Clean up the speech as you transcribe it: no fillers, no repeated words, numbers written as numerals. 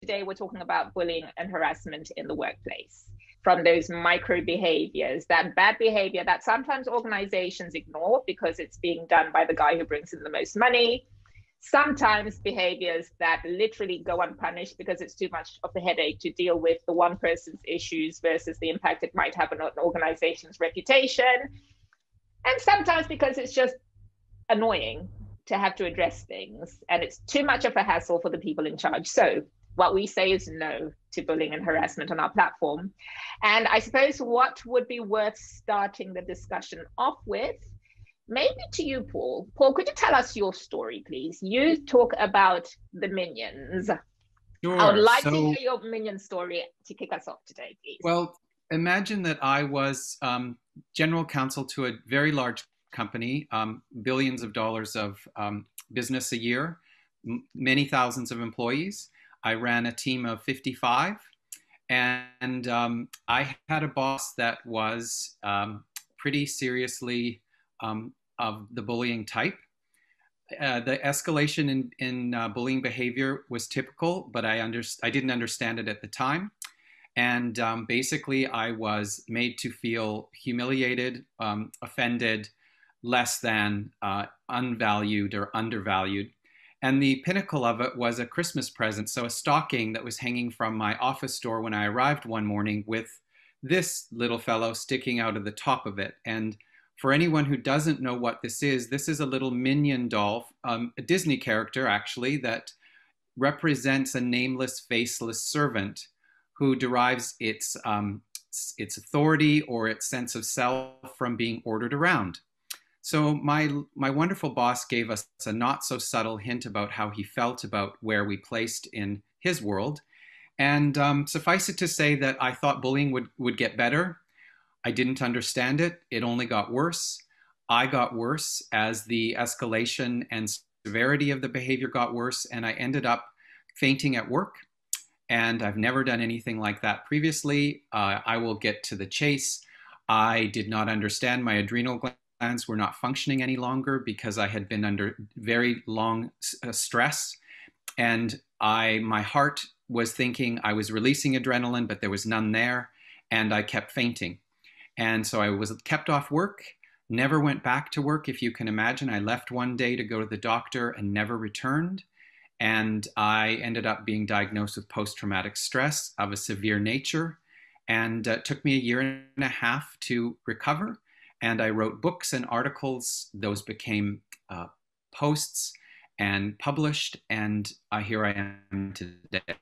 today we're talking about bullying and harassment in the workplace, from those micro behaviors, that bad behavior that sometimes organizations ignore because it's being done by the guy who brings in the most money. Sometimes behaviors that literally go unpunished because it's too much of a headache to deal with the one person's issues versus the impact it might have on an organization's reputation. And sometimes because it's just annoying to have to address things and it's too much of a hassle for the people in charge. So what we say is no to bullying and harassment on our platform. And I suppose what would be worth starting the discussion off with, maybe to you, Paul. Paul, could you tell us your story, please? You talk about the minions. Sure. I would like to hear your minion story to kick us off today, please. Well, imagine that I was general counsel to a very large company, billions of dollars of business a year, many thousands of employees. I ran a team of 55, and I had a boss that was pretty seriously of the bullying type. The escalation in bullying behavior was typical, but I didn't understand it at the time. And basically, I was made to feel humiliated, offended, less than, unvalued or undervalued. And the pinnacle of it was a Christmas present. So a stocking that was hanging from my office door when I arrived one morning with this little fellow sticking out of the top of it. And for anyone who doesn't know what this is a little minion doll, a Disney character actually, that represents a nameless, faceless servant who derives its authority or its sense of self from being ordered around. So my wonderful boss gave us a not so subtle hint about how he felt about where we placed in his world. And suffice it to say that I thought bullying would get better. I didn't understand it. It only got worse. I got worse as the escalation and severity of the behavior got worse. And I ended up fainting at work. And I've never done anything like that previously. I will get to the chase. I did not understand my adrenal glands were not functioning any longer because I had been under very long stress. And my heart was thinking I was releasing adrenaline, but there was none there. And I kept fainting. And so I was kept off work, never went back to work. If you can imagine, I left one day to go to the doctor and never returned. And I ended up being diagnosed with post-traumatic stress of a severe nature. And it took me a year and a half to recover. And I wrote books and articles. Those became posts and published. And here I am today.